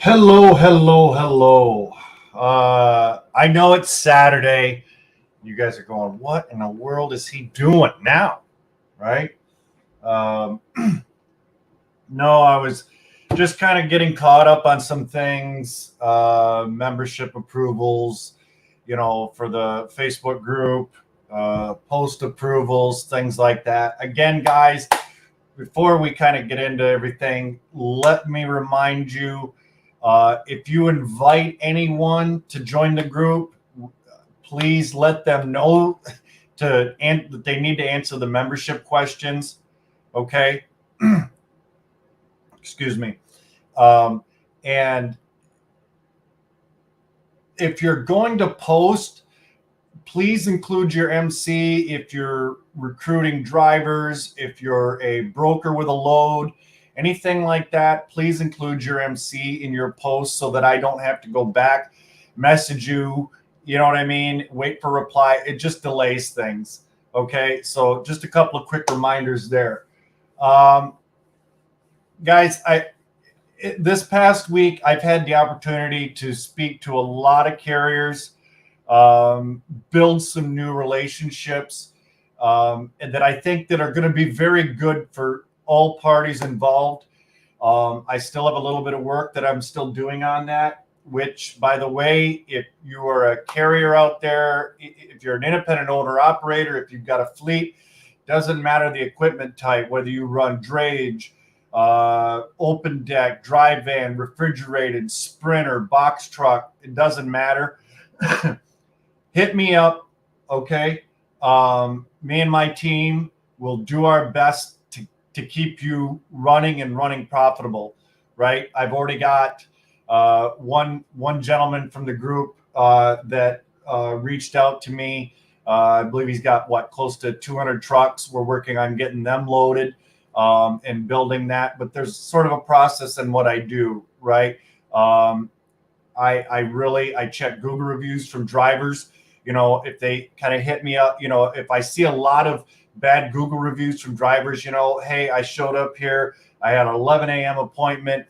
Hello. I know it's Saturday. You guys are going, what in the world is he doing now? Right? Um, no, I was just kind of getting caught up on some things, membership approvals, for the Facebook group, post approvals, things like that. Again, guys, before we kind of get into everything, let me remind you if you invite anyone to join the group, please let them know that they need to answer the membership questions. Okay. Excuse me. Um, and if you're going to post, please include your MC if you're recruiting drivers, if you're a broker with a load, anything like that. Please include your MC in your post so that I don't have to go back, message you. You know what I mean? Wait for reply. It just delays things. Okay. So just a couple of quick reminders there. Guys, this past week, I've had the opportunity to speak to a lot of carriers, build some new relationships, and that I think that are going to be very good for all parties involved. I still have a little bit of work that I'm still doing on that, which, by the way, if you are a carrier out there, if you're an independent owner operator, if you've got a fleet, doesn't matter the equipment type, whether you run drayage, open deck, dry van, refrigerated, sprinter, box truck, it doesn't matter. Hit me up, okay? Me and my team will do our best to keep you running and running profitable, right? I've already got one gentleman from the group that reached out to me. I believe he's got close to 200 trucks. We're working on getting them loaded and building that. But there's sort of a process in what I do, right? I check Google reviews from drivers. If they kind of hit me up, if I see a lot of bad Google reviews from drivers, hey, I showed up here, I had an 11 a.m. appointment,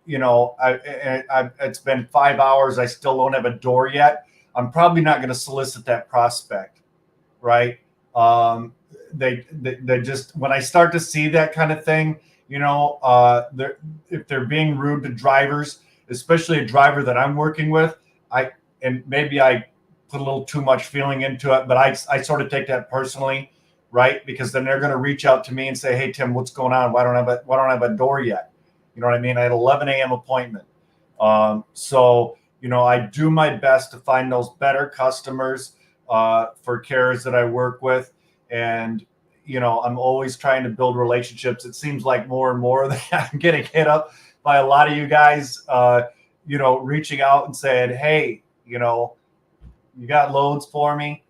it's been 5 hours, I still don't have a door yet. I'm probably not going to solicit that prospect, right? They just, when I start to see that kind of thing, if they're being rude to drivers, especially a driver that I'm working with, and maybe I put a little too much feeling into it, but I sort of take that personally, right? Because then they're going to reach out to me and say, "Hey Tim, what's going on? Why don't I have a door yet?" You know what I mean? I had 11 a.m. appointment. So I do my best to find those better customers for carriers that I work with, and I'm always trying to build relationships. It seems like more and more that I'm getting hit up by a lot of you guys, reaching out and saying, "Hey, you got loads for me,"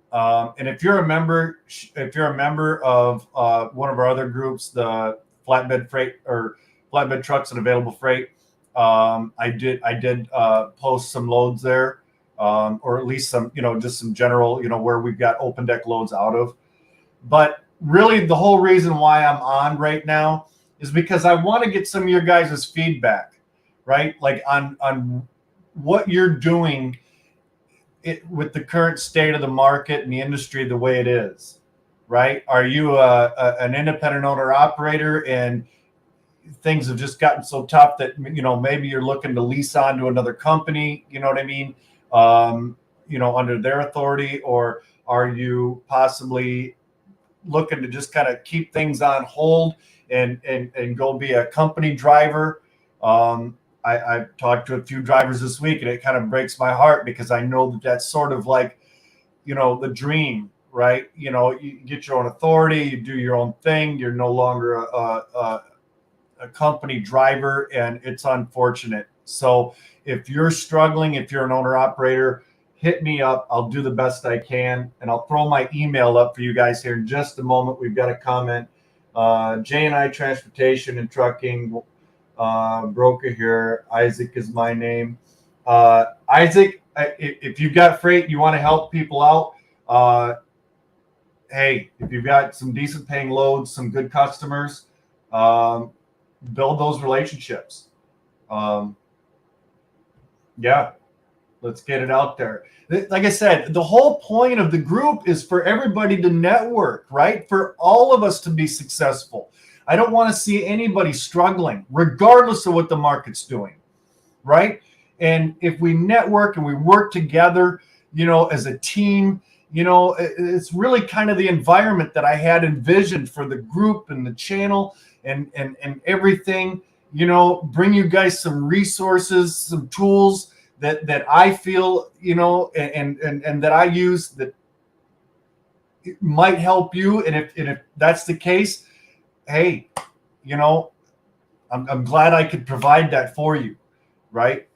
and if you're a member of one of our other groups, the flatbed freight or flatbed trucks and available freight, I did post some loads there, or at least some, just some general, where we've got open deck loads out of. But really, the whole reason why I'm on right now is because I want to get some of your guys' feedback, right? Like on what you're doing with the current state of the market and the industry the way it is, right? Are you an independent owner operator and things have just gotten so tough that maybe you're looking to lease on to another company, you know what I mean, under their authority? Or are you possibly looking to just kind of keep things on hold and go be a company driver? I've talked to a few drivers this week, and it kind of breaks my heart because I know that that's sort of like, the dream, right? You get your own authority, you do your own thing. You're no longer a company driver, and it's unfortunate. So if you're struggling, if you're an owner operator, hit me up. I'll do the best I can, and I'll throw my email up for you guys here in just a moment. We've got a comment. J&I Transportation and Trucking, broker here. Isaac is my name. Isaac, if you've got freight, you want to help people out, hey, if you've got some decent paying loads, some good customers, build those relationships. Um, yeah, let's get it out there. Like I said, the whole point of the group is for everybody to network, right? For all of us to be successful. I don't want to see anybody struggling, regardless of what the market's doing, right? And if we network and we work together, as a team, it's really kind of the environment that I had envisioned for the group and the channel and everything. Bring you guys some resources, some tools that I feel, and that I use that might help you. And if that's the case, hey, I'm glad I could provide that for you, right?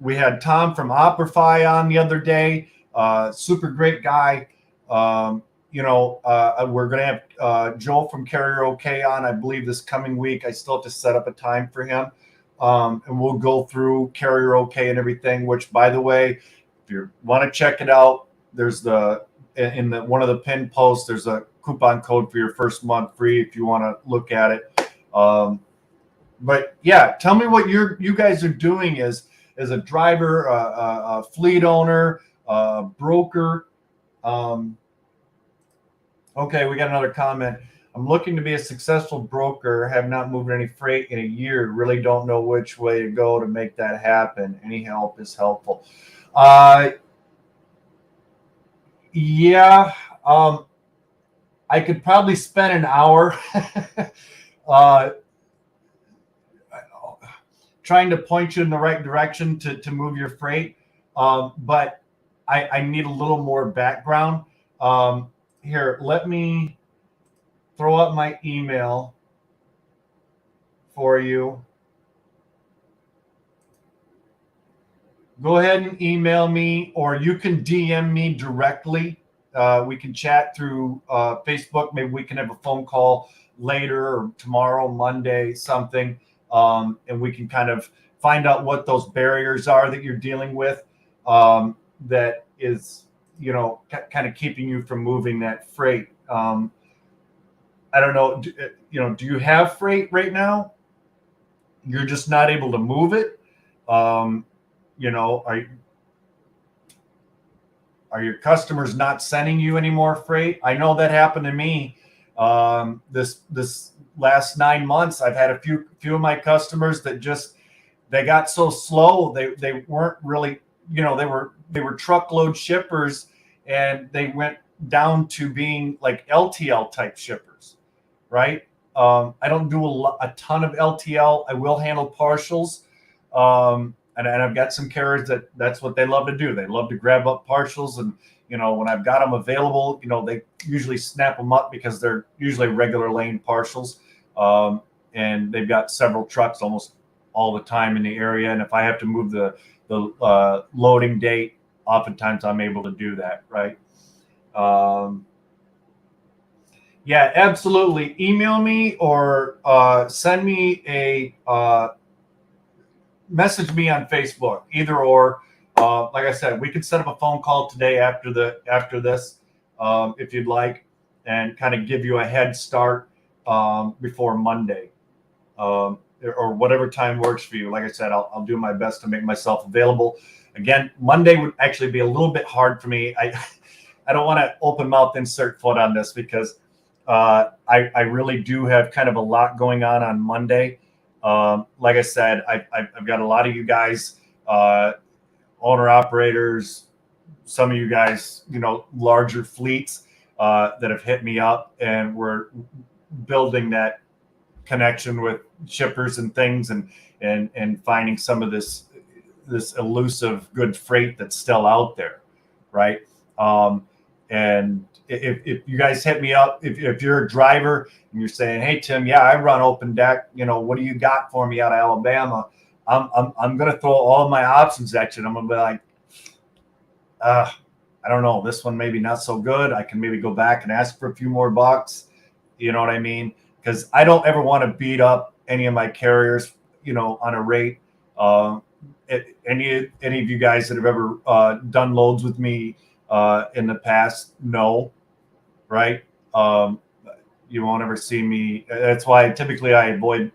We had Tom from Operify on the other day. Super great guy. We're going to have Joel from Carrier OK on, I believe, this coming week. I still have to set up a time for him. And we'll go through Carrier OK and everything, which, by the way, if you want to check it out, there's in one of the pinned posts, there's a coupon code for your first month free if you want to look at it. But yeah, tell me what you guys are doing as a driver, a fleet owner, a broker. Okay, we got another comment. I'm looking to be a successful broker. Have not moved any freight in a year. Really don't know which way to go to make that happen. Any help is helpful. Yeah. I could probably spend an hour trying to point you in the right direction to move your freight. But I need a little more background. Here, let me throw up my email for you. Go ahead and email me, or you can DM me directly. We can chat through Facebook. Maybe we can have a phone call later or tomorrow, Monday, something. And we can kind of find out what those barriers are that you're dealing with that is, kind of keeping you from moving that freight. I don't know, do you have freight right now? You're just not able to move it? Are your customers not sending you any more freight? I know that happened to me. This last 9 months, I've had a few of my customers that they got so slow. They weren't really, they were truckload shippers, and they went down to being like LTL type shippers, right? I don't do a ton of LTL. I will handle partials. And I've got some carriers that's what they love to do. They love to grab up partials, and when I've got them available, they usually snap them up because they're usually regular lane partials, and they've got several trucks almost all the time in the area. And if I have to move the loading date, oftentimes I'm able to do that, right? Yeah, absolutely. Email me or send me a message me on Facebook, either or. Like I said, we could set up a phone call today after this, if you'd like, and kind of give you a head start before Monday, or whatever time works for you. Like I said, I'll do my best to make myself available. Again, Monday would actually be a little bit hard for me. I don't want to open mouth insert foot on this because I really do have kind of a lot going on Monday. Like I said, I've got a lot of you guys, owner operators, some of you guys, larger fleets that have hit me up, and we're building that connection with shippers and things, and finding some of this elusive good freight that's still out there, right? And if you guys hit me up, if you're a driver and you're saying, "Hey Tim, yeah, I run open deck. What do you got for me out of Alabama?" I'm gonna throw all my options at you, and I'm gonna be like, I don't know, this one maybe not so good. I can maybe go back and ask for a few more bucks. You know what I mean? Because I don't ever want to beat up any of my carriers, on a rate. Any of you guys that have ever done loads with me in the past know, right? You won't ever see me. That's why typically I avoid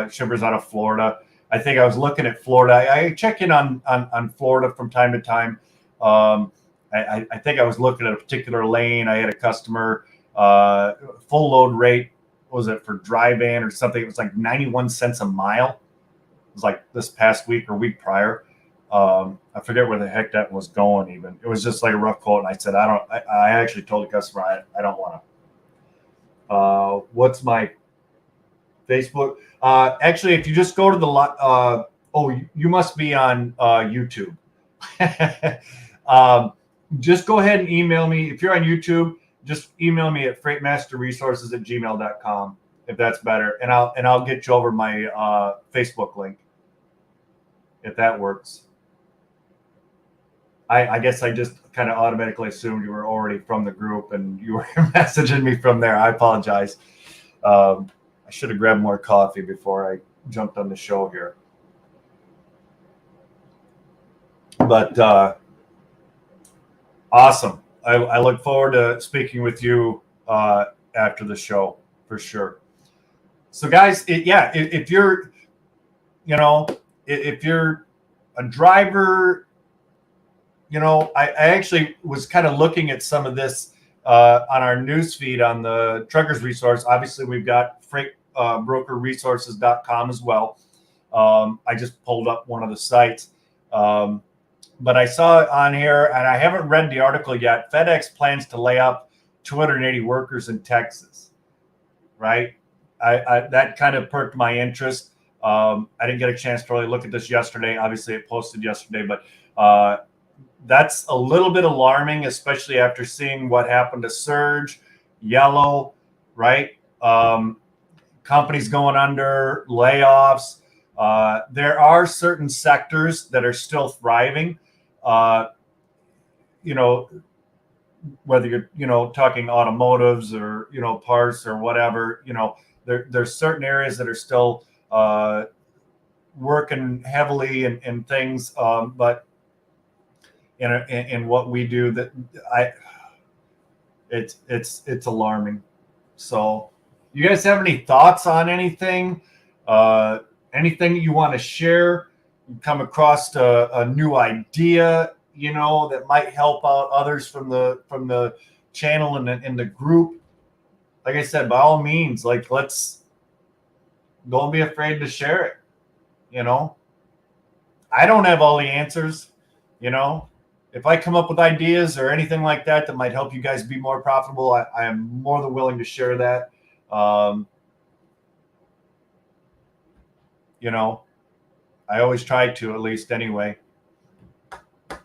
shippers out of Florida. I think I was looking at Florida. I check in on Florida from time to time. I think I was looking at a particular lane. I had a customer, full load rate, what was it for dry van or something? It was like 91 cents a mile. It was like this past week or week prior. I forget where the heck that was going even. It was just like a rough quote. And I said, I actually told the customer, I don't want to. What's my Facebook? Actually, if you just go to the, you must be on YouTube. Just go ahead and email me. If you're on YouTube, just email me at freightmasterresources@gmail.com if that's better. And I'll get you over my Facebook link if that works. I guess I just kind of automatically assumed you were already from the group and you were messaging me from there. I apologize. I should have grabbed more coffee before I jumped on the show here. But awesome. I look forward to speaking with you after the show for sure. So guys, if you're, if you're a driver, I actually was kind of looking at some of this on our news feed on the Truckers Resource. Obviously, we've got freightbrokerresources.com as well. I just pulled up one of the sites. But I saw it on here, and I haven't read the article yet. FedEx plans to lay off 280 workers in Texas, right? That kind of perked my interest. I didn't get a chance to really look at this yesterday. Obviously, it posted yesterday, but that's a little bit alarming, especially after seeing what happened to Surge, Yellow, right? Companies going under, layoffs. There are certain sectors that are still thriving. Whether you're, talking automotives or, parts or whatever, there's certain areas that are still working heavily in things. But in what we do, that it's alarming. So you guys have any thoughts on anything? Anything you want to share? You come across a new idea, that might help out others from the channel and in the group. Like I said, by all means, let's don't be afraid to share it. I don't have all the answers. If I come up with ideas or anything like that might help you guys be more profitable, I am more than willing to share that. I always try to, at least anyway. But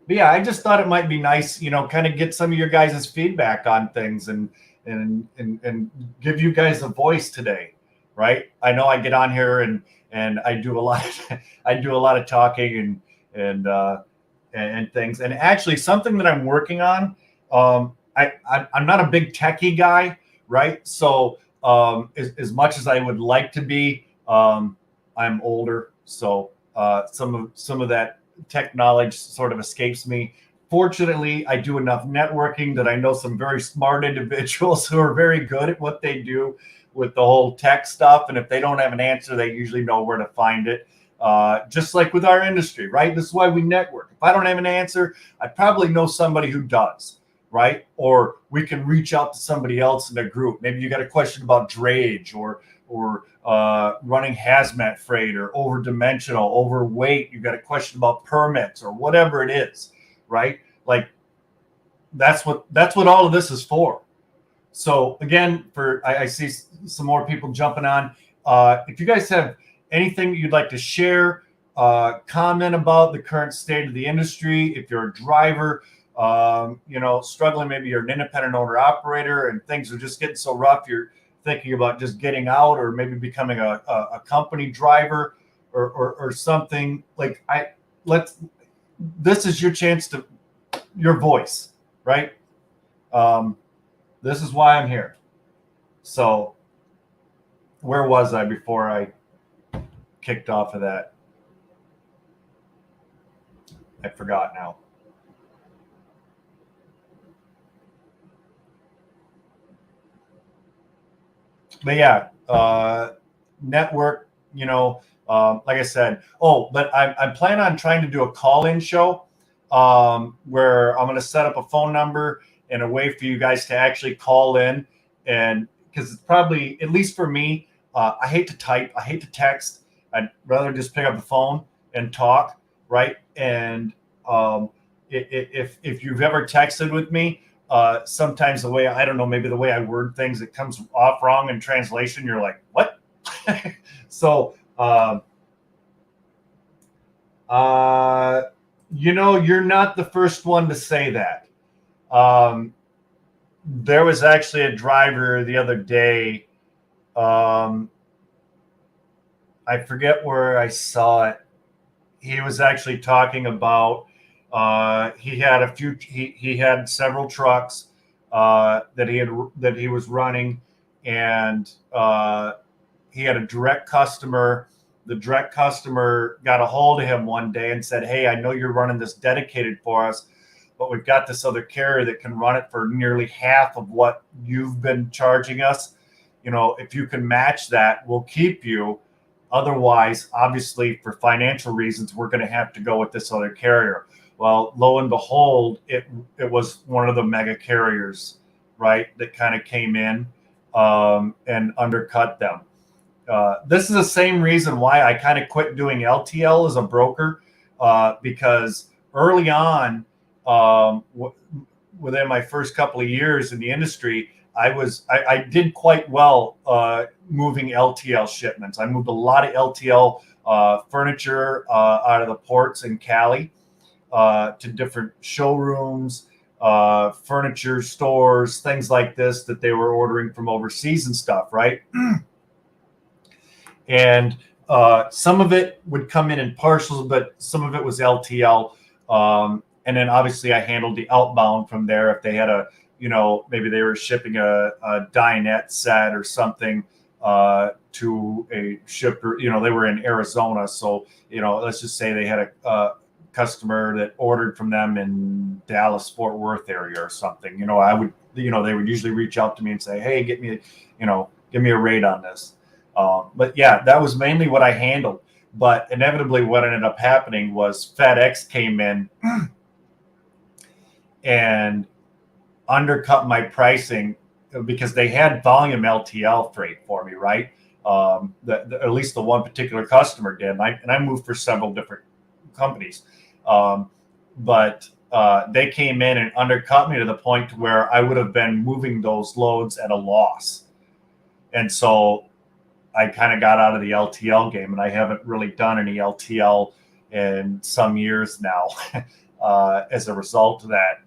yeah, I just thought it might be nice, kind of get some of your guys' feedback on things and give you guys a voice today, right? I know I get on here and I do a lot of talking and things. And actually, something that I'm working on, I'm not a big techie guy, right? So as much as I would like to be, I'm older, so some of that tech knowledge sort of escapes me. Fortunately, I do enough networking that I know some very smart individuals who are very good at what they do with the whole tech stuff. And if they don't have an answer, they usually know where to find it. Just like with our industry, right? This is why we network. If I don't have an answer, I probably know somebody who does, right? Or we can reach out to somebody else in the group. Maybe you got a question about drayage or running hazmat freight or over-dimensional, overweight. You got a question about permits or whatever it is, right? Like that's what all of this is for. So again, I see some more people jumping on. If you guys have anything you'd like to share, comment about the current state of the industry. If you're a driver, struggling, maybe you're an independent owner operator and things are just getting so rough, you're thinking about just getting out or maybe becoming a company driver or something. This is your chance to your voice, right? This is why I'm here. So where was I before I kicked off of that? I forgot now. But yeah, network, Like I said, but I'm planning on trying to do a call-in show where I'm going to set up a phone number and a way for you guys to actually call in. And because it's probably, at least for me, I hate to type, I hate to text. I'd rather just pick up the phone and talk, right? And if you've ever texted with me, sometimes the way, I don't know, maybe the way I word things, it comes off wrong in translation. You're like, what? So, you're not the first one to say that. There was actually a driver the other day. I forget where I saw it. He was actually talking about he had several trucks that he was running, and he had a direct customer. The direct customer got a hold of him one day and said, "Hey, I know you're running this dedicated for us, but we've got this other carrier that can run it for nearly half of what you've been charging us. If you can match that, we'll keep you. Otherwise, obviously, for financial reasons, we're going to have to go with this other carrier." Well, lo and behold, it was one of the mega carriers, right, that kind of came in and undercut them. This is the same reason why I kind of quit doing LTL as a broker, because early on, within my first couple of years in the industry, I did quite well moving LTL shipments. I moved a lot of LTL furniture out of the ports in Cali to different showrooms, furniture stores, things like this that they were ordering from overseas and stuff, right? And some of it would come in parcels, but some of it was LTL. And then obviously I handled the outbound from there. If they had maybe they were shipping a dinette set or something to a shipper, they were in Arizona. So, let's just say they had a customer that ordered from them in Dallas, Fort Worth area or something. They would usually reach out to me and say, "Hey, give me a rate on this." But yeah, that was mainly what I handled. But inevitably what ended up happening was FedEx came in and undercut my pricing because they had volume LTL freight for me, right? At least the one particular customer did. And I moved for several different companies. But they came in and undercut me to the point to where I would have been moving those loads at a loss. And so I kind of got out of the LTL game, and I haven't really done any LTL in some years now as a result of that.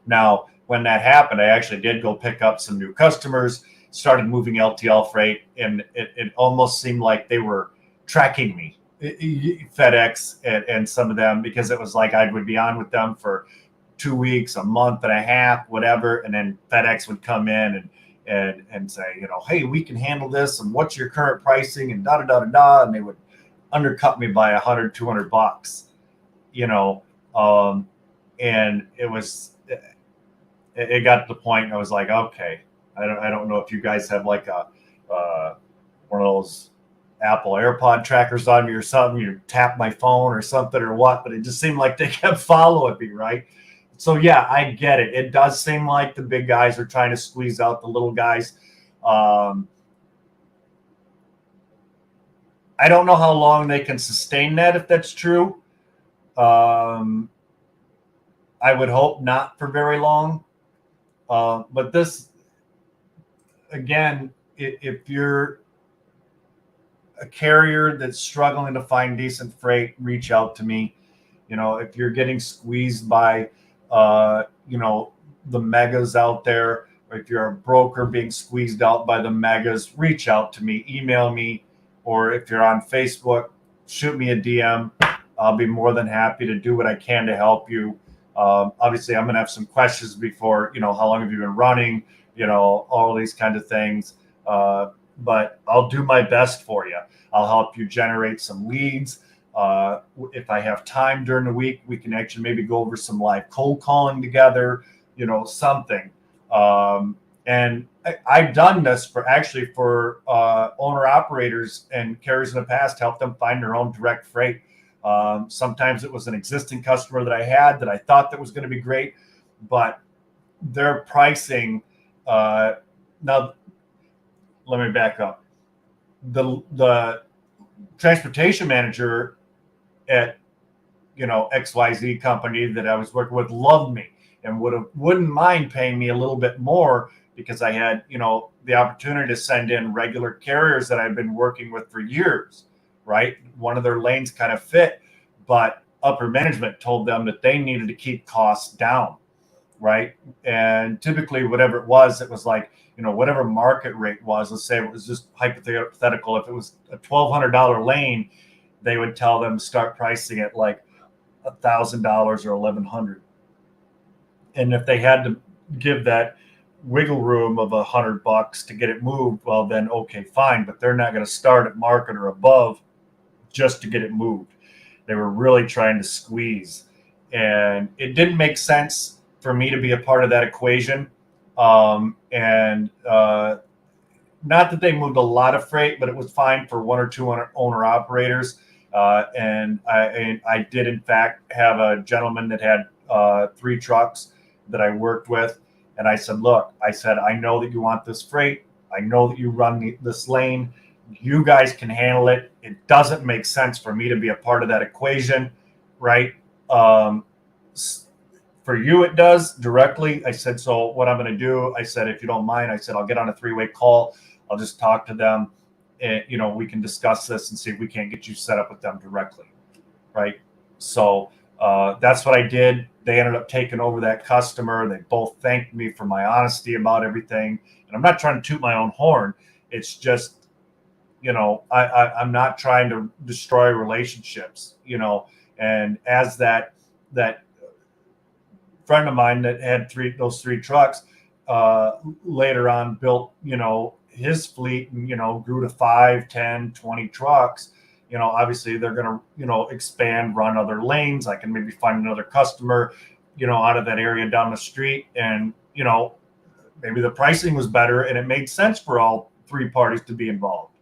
Now, when that happened, I actually did go pick up some new customers, started moving LTL freight, and it almost seemed like they were tracking me, FedEx and some of them, because it was like I would be on with them for 2 weeks, a month and a half, whatever, and then FedEx would come in and say, "Hey, we can handle this, and what's your current pricing?" and da da da da da, and they would undercut me by $100, $200, and it got to the point I was like, okay, I don't know if you guys have like a one of those Apple AirPod trackers on me or something. You tap my phone or something or what, but it just seemed like they kept following me, right? So yeah, I get it. It does seem like the big guys are trying to squeeze out the little guys. I don't know how long they can sustain that if that's true. I would hope not for very long. But this, again, if you're a carrier that's struggling to find decent freight, reach out to me. If you're getting squeezed by the megas out there, or if you're a broker being squeezed out by the megas, reach out to me, email me, or if you're on Facebook, shoot me a DM. I'll be more than happy to do what I can to help you. Obviously, I'm going to have some questions before, how long have you been running, all these kinds of things. But I'll do my best for you. I'll help you generate some leads. If I have time during the week, we can actually maybe go over some live cold calling together, something. And I've done this for owner operators and carriers in the past, help them find their own direct freight. Sometimes it was an existing customer that I had that I thought that was going to be great, but their pricing. Now, let me back up. The transportation manager at XYZ company that I was working with loved me and wouldn't mind paying me a little bit more because I had the opportunity to send in regular carriers that I've been working with for years, right? One of their lanes kind of fit, but upper management told them that they needed to keep costs down, right? And typically whatever it was like whatever market rate was. Let's say it was just hypothetical. If it was a $1,200 lane, they would tell them to start pricing it like $1,000 or $1,100. And if they had to give that wiggle room of $100 to get it moved, well then okay, fine. But they're not going to start at market or above just to get it moved. They were really trying to squeeze, and it didn't make sense for me to be a part of that equation. Not that they moved a lot of freight, but it was fine for one or two owner operators. And I did, in fact, have a gentleman that had 3 trucks that I worked with. And I said, look, I know that you want this freight. I know that you run this lane. You guys can handle it. It doesn't make sense for me to be a part of that equation, right? For you, it does directly. I said, so what I'm going to do, I said, if you don't mind, I said, I'll get on a 3-way call. I'll just talk to them, and we can discuss this and see if we can't get you set up with them directly, right? So that's what I did. They ended up taking over that customer. They both thanked me for my honesty about everything. And I'm not trying to toot my own horn. It's just, I'm not trying to destroy relationships, and as that friend of mine that had those 3 trucks later on built, his fleet and, grew to 5, 10, 20 trucks. Obviously they're going to, expand, run other lanes. I can maybe find another customer, out of that area down the street. And, maybe the pricing was better and it made sense for all 3 parties to be involved.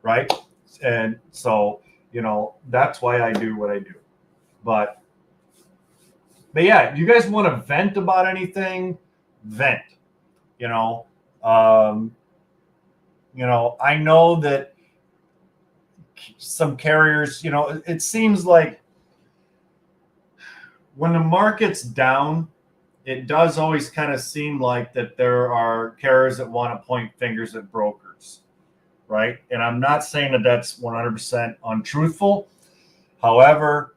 Right. And so, that's why I do what I do. But yeah, you guys want to vent about anything? Vent. I know that some carriers, it seems like when the market's down, it does always kind of seem like that there are carriers that want to point fingers at brokers, right? And I'm not saying that that's 100% untruthful. However,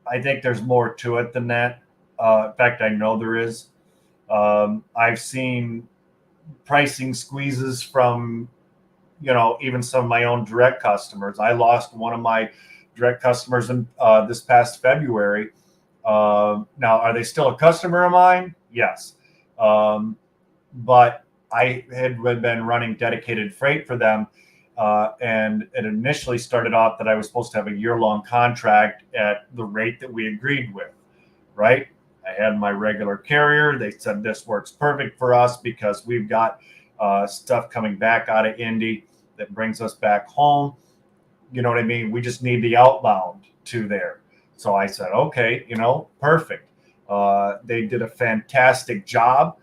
I think there's more to it than that. In fact, I know there is. I've seen pricing squeezes from, even some of my own direct customers. I lost one of my direct customers in this past February. Now, are they still a customer of mine? Yes. But I had been running dedicated freight for them. And it initially started off that I was supposed to have a year-long contract at the rate that we agreed with, right? I had my regular carrier. They said this works perfect for us because we've got stuff coming back out of Indy that brings us back home. You know what I mean? We just need the outbound to there. So I said, okay, perfect. They did a fantastic job.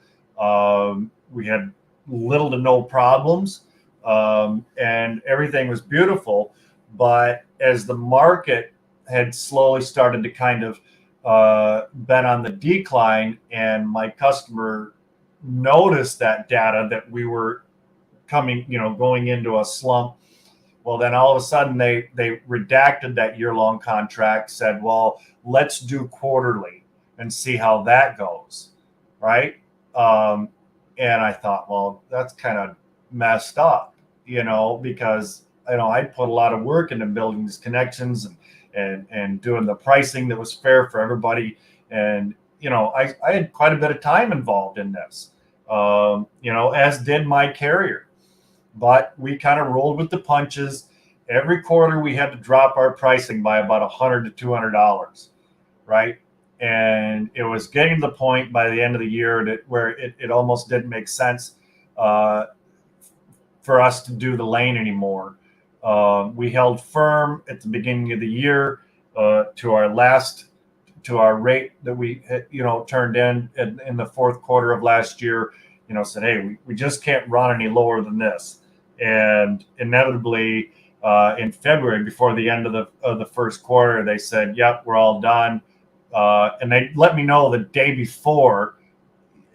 We had little to no problems. And everything was beautiful. But as the market had slowly started to kind of been on the decline, and my customer noticed that data that we were going into a slump, well, then all of a sudden they redacted that year-long contract, said, well, let's do quarterly and see how that goes, right? And I thought, well, that's kind of messed up, because I put a lot of work into building these connections and doing the pricing that was fair for everybody. And I had quite a bit of time involved in this, as did my carrier. But we kind of rolled with the punches. Every quarter we had to drop our pricing by about $100 to $200, right? And it was getting to the point by the end of the year where it almost didn't make sense uh, for us to do the lane anymore. We held firm at the beginning of the year to our rate that we turned in the fourth quarter of last year. Said, hey, we just can't run any lower than this. And inevitably, in February, before the end of the first quarter, they said, "Yep, we're all done." And they let me know the day before.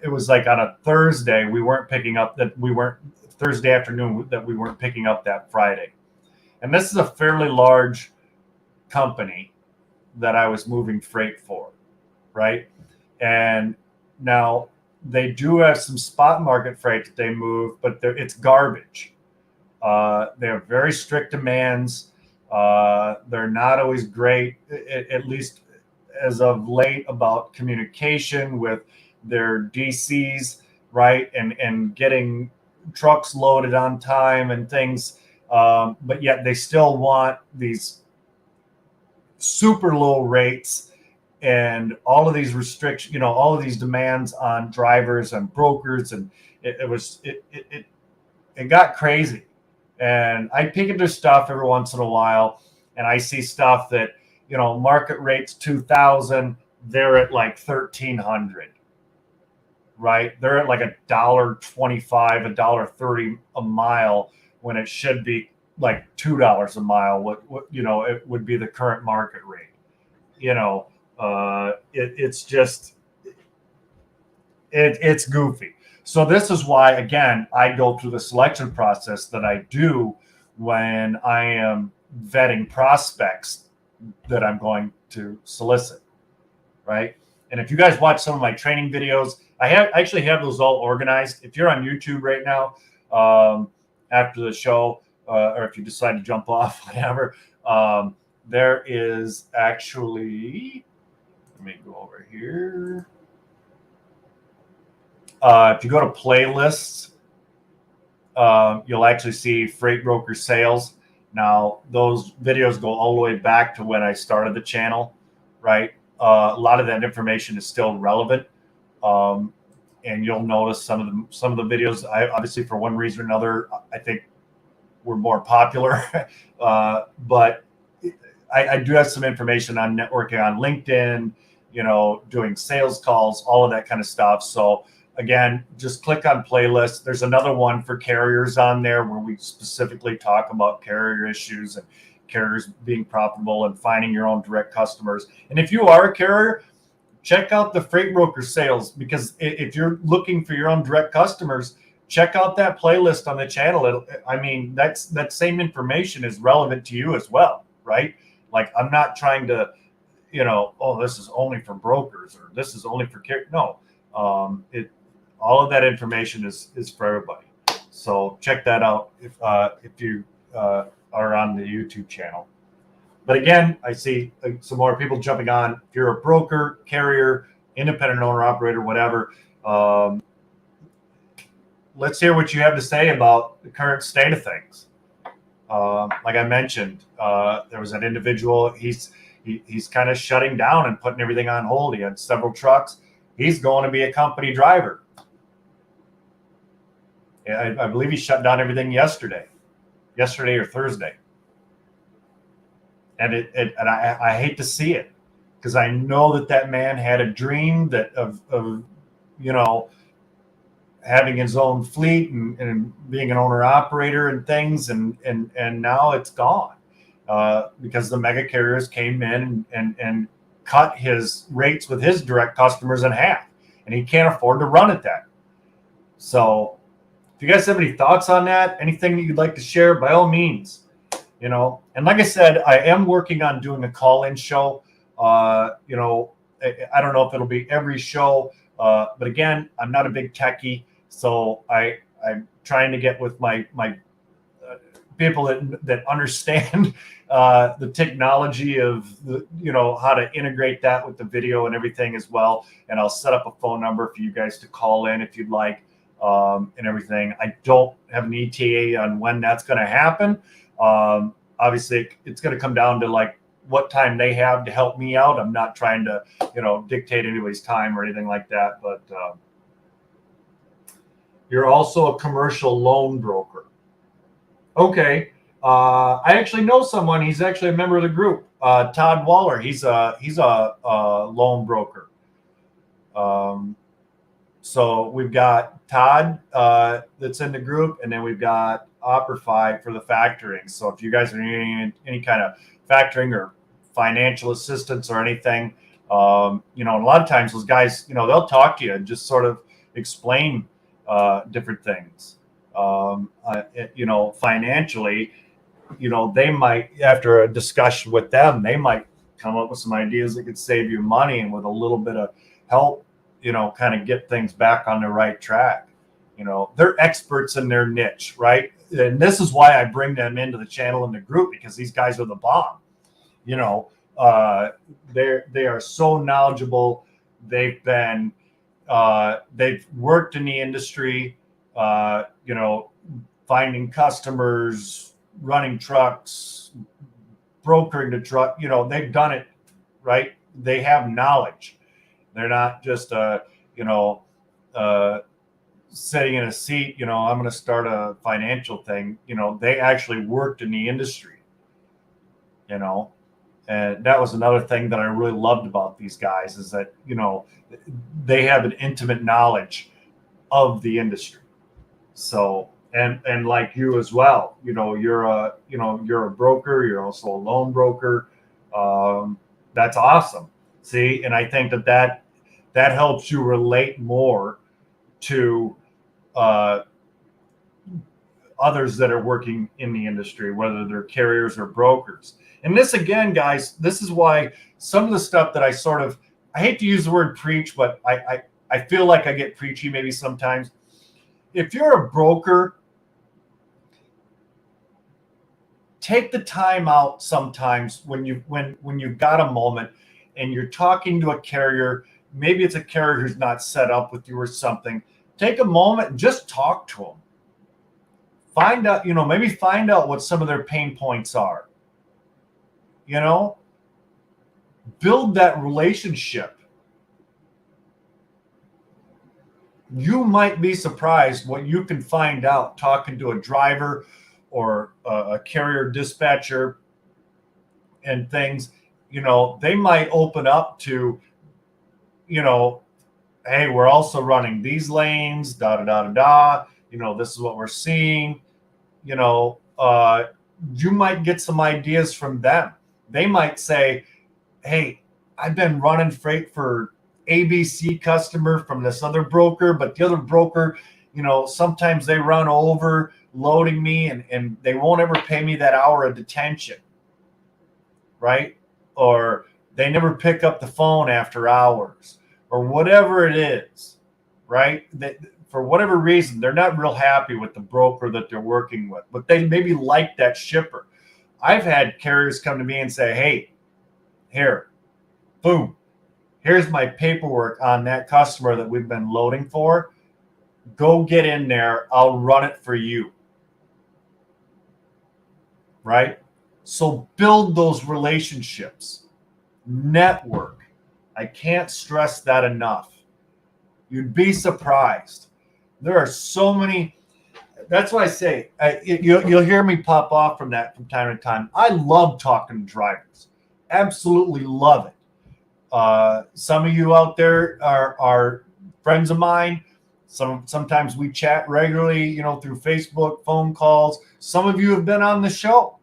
It was like on a Thursday. Thursday afternoon that we weren't picking up that Friday. And this is a fairly large company that I was moving freight for, right? And now they do have some spot market freight that they move, but it's garbage. They have very strict demands. They're not always great, at least as of late, about communication with their DCs, right? And getting trucks loaded on time and things. But yet they still want these super low rates and all of these restrictions, all of these demands on drivers and brokers. And it got crazy. And I peek into stuff every once in a while, and I see stuff that, market rates 2,000, they're at like 1,300, right? They're at like $1.25, $1.30 a mile when it should be like $2 a mile. What it would be the current market rate. It's just it's goofy. So this is why, again, I go through the selection process that I do when I am vetting prospects that I'm going to solicit, right? And if you guys watch some of my training videos, I actually have those all organized. If you're on YouTube right now, after the show, or if you decide to jump off, whatever, there is actually, let me go over here. If you go to playlists, you'll actually see Freight Broker Sales. Now, those videos go all the way back to when I started the channel, right? A lot of that information is still relevant. And you'll notice some of the videos, obviously for one reason or another, I think were more popular. But I do have some information on networking on LinkedIn, doing sales calls, all of that kind of stuff. So again, just click on playlists. There's another one for carriers on there where we specifically talk about carrier issues and carriers being profitable and finding your own direct customers. And if you are a carrier, check out the Freight Broker Sales, because if you're looking for your own direct customers, check out that playlist on the channel. That same information is relevant to you as well, right? Like, I'm not trying to, this is only for brokers or this is only for carriers. No, all of that information is for everybody. So check that out if you are on the YouTube channel. But again, I see some more people jumping on. If you're a broker, carrier, independent owner, operator, whatever, let's hear what you have to say about the current state of things. Like I mentioned, there was an individual. He's kind of shutting down and putting everything on hold. He had several trucks. He's going to be a company driver. I believe he shut down everything yesterday or Thursday. And I hate to see it, because I know that man had a dream of having his own fleet and being an owner operator and things, and now it's gone because the mega carriers came in and cut his rates with his direct customers in half, and he can't afford to run at that. So if you guys have any thoughts on that, anything that you'd like to share, by all means. And like I said, I am working on doing a call-in show. I don't know if it'll be every show, but again, I'm not a big techie, so I'm trying to get with my people that understand the technology of how to integrate that with the video and everything as well. And I'll set up a phone number for you guys to call in if you'd like, and everything. I don't have an ETA on when that's going to happen. Obviously, it's going to come down to, like, what time they have to help me out. I'm not trying to, dictate anybody's time or anything like that. But you're also a commercial loan broker. Okay. I actually know someone. He's actually a member of the group. Todd Waller. He's a loan broker. So we've got Todd that's in the group, and then we've got Operify for the factoring. So if you guys are needing any kind of factoring or financial assistance or anything, and a lot of times those guys, they'll talk to you and just sort of explain different things. Financially, they might, after a discussion with them, they might come up with some ideas that could save you money, and with a little bit of help, kind of get things back on the right track. They're experts in their niche, right? And this is why I bring them into the channel and the group, because these guys are the bomb. They are so knowledgeable. They've worked in the industry, finding customers, running trucks, brokering the truck. They've done it, right? They have knowledge. They're not just sitting in a seat, I'm going to start a financial thing. They actually worked in the industry, and that was another thing that I really loved about these guys, is that, they have an intimate knowledge of the industry. So, and like you as well, you're a broker, you're also a loan broker. That's awesome. See, and I think that helps you relate more to others that are working in the industry, whether they're carriers or brokers. And this, again, guys, this is why some of the stuff that I hate to use the word preach, but I feel like I get preachy maybe sometimes. If you're a broker, take the time out sometimes when you've got a moment and you're talking to a carrier. Maybe it's a carrier who's not set up with you or something. Take a moment and just talk to them. Find out, maybe find out what some of their pain points are. Build that relationship. You might be surprised what you can find out talking to a driver or a carrier dispatcher and things. They might open up to, hey, we're also running these lanes, da da da da da. This is what we're seeing. You might get some ideas from them. They might say, hey, I've been running freight for ABC customer from this other broker, but the other broker, sometimes they run over loading me and they won't ever pay me that hour of detention, right? Or they never pick up the phone after hours, or whatever it is, right? That for whatever reason, they're not real happy with the broker that they're working with, but they maybe like that shipper. I've had carriers come to me and say, hey, here, boom, here's my paperwork on that customer that we've been loading for. Go get in there. I'll run it for you. Right? So build those relationships. Network. I can't stress that enough. You'd be surprised. There are so many. That's why I say, you'll hear me pop off from that from time to time. I love talking to drivers. Absolutely love it. Some of you out there are friends of mine. Sometimes we chat regularly, through Facebook, phone calls. Some of you have been on the show,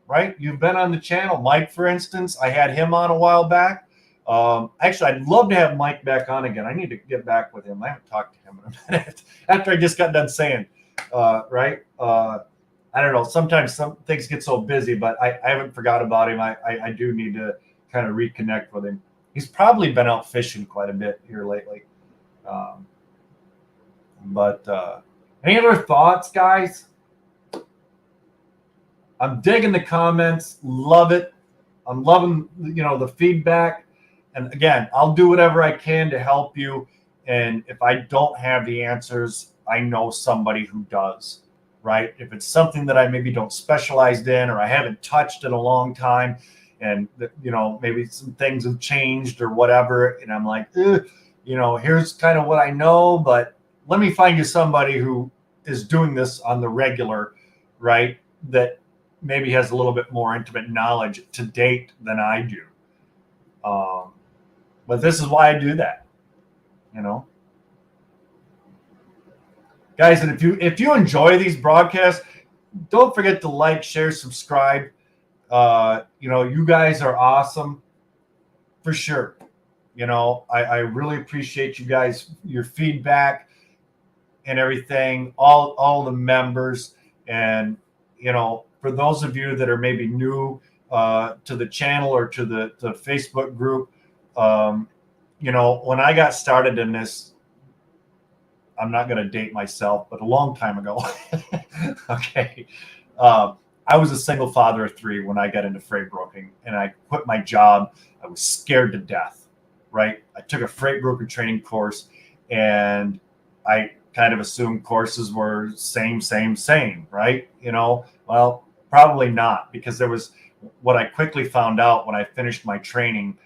right? You've been on the channel. Mike, for instance, I had him on a while back. Actually, I'd love to have Mike back on again. I need to get back with him. I haven't talked to him in a minute after I just got done saying, right? I don't know. Sometimes some things get so busy, but I haven't forgot about him. I do need to kind of reconnect with him. He's probably been out fishing quite a bit here lately. But any other thoughts, guys? I'm digging the comments. Love it. I'm loving, the feedback. And again, I'll do whatever I can to help you. And if I don't have the answers, I know somebody who does, right? If it's something that I maybe don't specialize in or I haven't touched in a long time and maybe some things have changed or whatever. And I'm like, here's kind of what I know, but let me find you somebody who is doing this on the regular, right? That maybe has a little bit more intimate knowledge to date than I do. But this is why I do that, guys. And if you enjoy these broadcasts, don't forget to like, share, subscribe. You guys are awesome for sure. I really appreciate you guys, your feedback and everything, all the members. And, for those of you that are maybe new to the channel or to the Facebook group, when I got started in this, I'm not going to date myself, but a long time ago, okay. I was a single father of 3 when I got into freight broking, and I quit my job. I was scared to death, right? I took a freight broker training course, and I kind of assumed courses were same, right? Well, probably not, because there was what I quickly found out when I finished my training,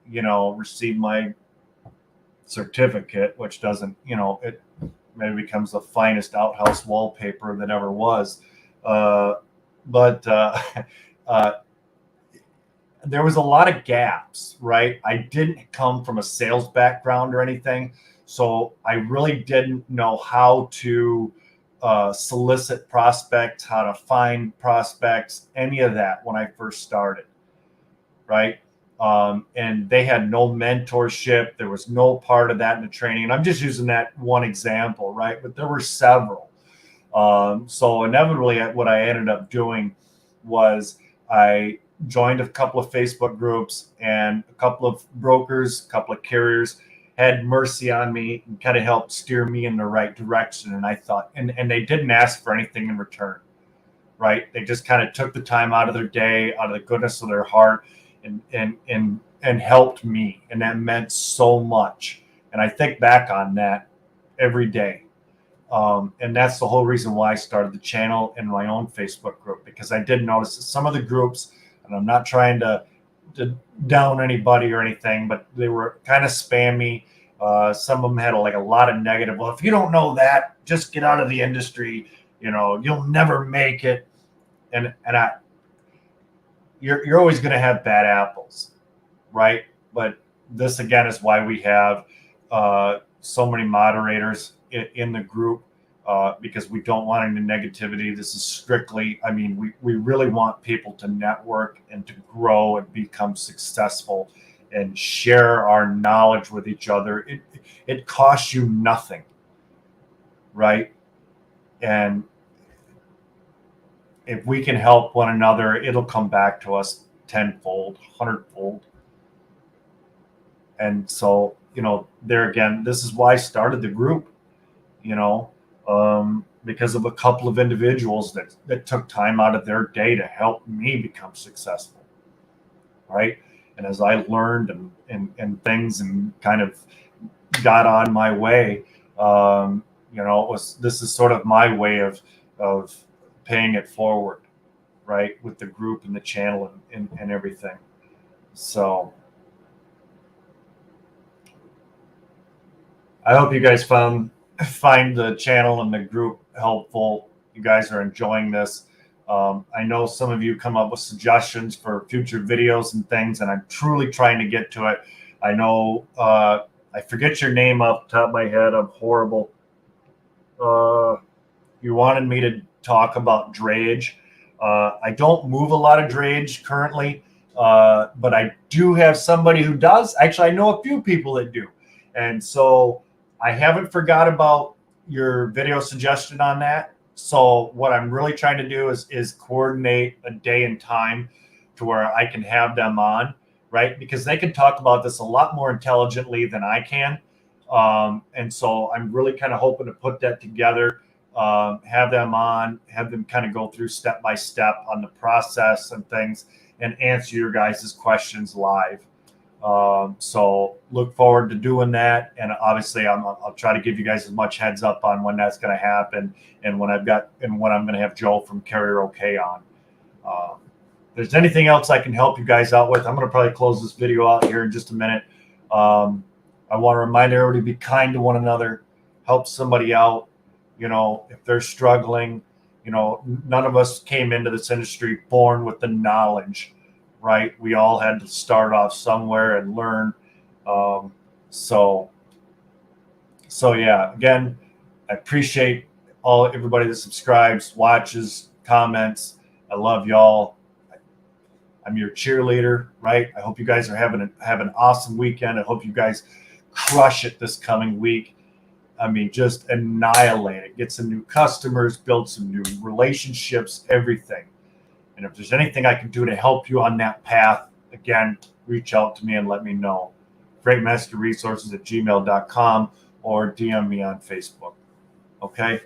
received my certificate, which doesn't, it maybe becomes the finest outhouse wallpaper that ever was. But there was a lot of gaps, right? I didn't come from a sales background or anything, so I really didn't know how to solicit prospects, how to find prospects, any of that when I first started, right? And they had no mentorship. There was no part of that in the training. And I'm just using that one example, right? But there were several. So inevitably, what I ended up doing was I joined a couple of Facebook groups, and a couple of brokers, a couple of carriers had mercy on me and kind of helped steer me in the right direction. And I thought, and they didn't ask for anything in return, right? They just kind of took the time out of their day, out of the goodness of their heart, and helped me. And that meant so much. And I think back on that every day. And that's the whole reason why I started the channel and my own Facebook group, because I did notice that some of the groups, and I'm not trying to down anybody or anything, but they were kind of spammy. Some of them had a lot of negative. Well, if you don't know that, just get out of the industry. You'll never make it. And you're always going to have bad apples, right? But this again is why we have so many moderators in the group, because we don't want any negativity. This is strictly, we really want people to network and to grow and become successful and share our knowledge with each other. It costs you nothing, right? And if we can help one another, it'll come back to us tenfold, hundredfold. And so, there again, this is why I started the group, because of a couple of individuals that took time out of their day to help me become successful, right? And as I learned and things and kind of got on my way, this is sort of my way of paying it forward, right, with the group and the channel and everything. So I hope you guys find the channel and the group helpful. You guys are enjoying this. I know some of you come up with suggestions for future videos and things, and I'm truly trying to get to it. I know I forget your name off the top of my head. I'm horrible. You wanted me to talk about drayage. I don't move a lot of drayage currently, but I do have somebody who does. Actually, I know a few people that do. And so I haven't forgot about your video suggestion on that. So what I'm really trying to do is coordinate a day and time to where I can have them on, right? Because they can talk about this a lot more intelligently than I can. And so I'm really kind of hoping to put that together, have them on, have them kind of go through step by step on the process and things, and answer your guys' questions live. So look forward to doing that. And obviously I'll try to give you guys as much heads up on when that's going to happen and when I'm going to have Joe from Carrier OK on. there's anything else I can help you guys out with, I'm going to probably close this video out here in just a minute. I want to remind everybody to be kind to one another, help somebody out. You know, if they're struggling, you know, none of us came into this industry born with the knowledge, right? We all had to start off somewhere and learn. So yeah, again, I appreciate everybody that subscribes, watches, comments. I love y'all. I'm your cheerleader, right? I hope you guys are having an awesome weekend. I hope you guys crush it this coming week. I mean, just annihilate it. Get some new customers, build some new relationships, everything. And if there's anything I can do to help you on that path, again, reach out to me and let me know. FreightMasterResources@gmail.com or DM me on Facebook. Okay?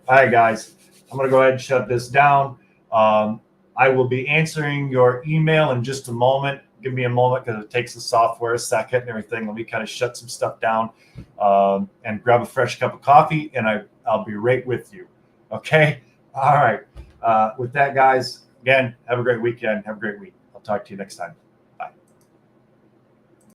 All right, guys. I'm going to go ahead and shut this down. I will be answering your email in just a moment. Give me a moment because it takes the software a second and everything. Let me kind of shut some stuff down and grab a fresh cup of coffee, and I'll be right with you. Okay? All right. With that, guys, again, have a great weekend. Have a great week. I'll talk to you next time.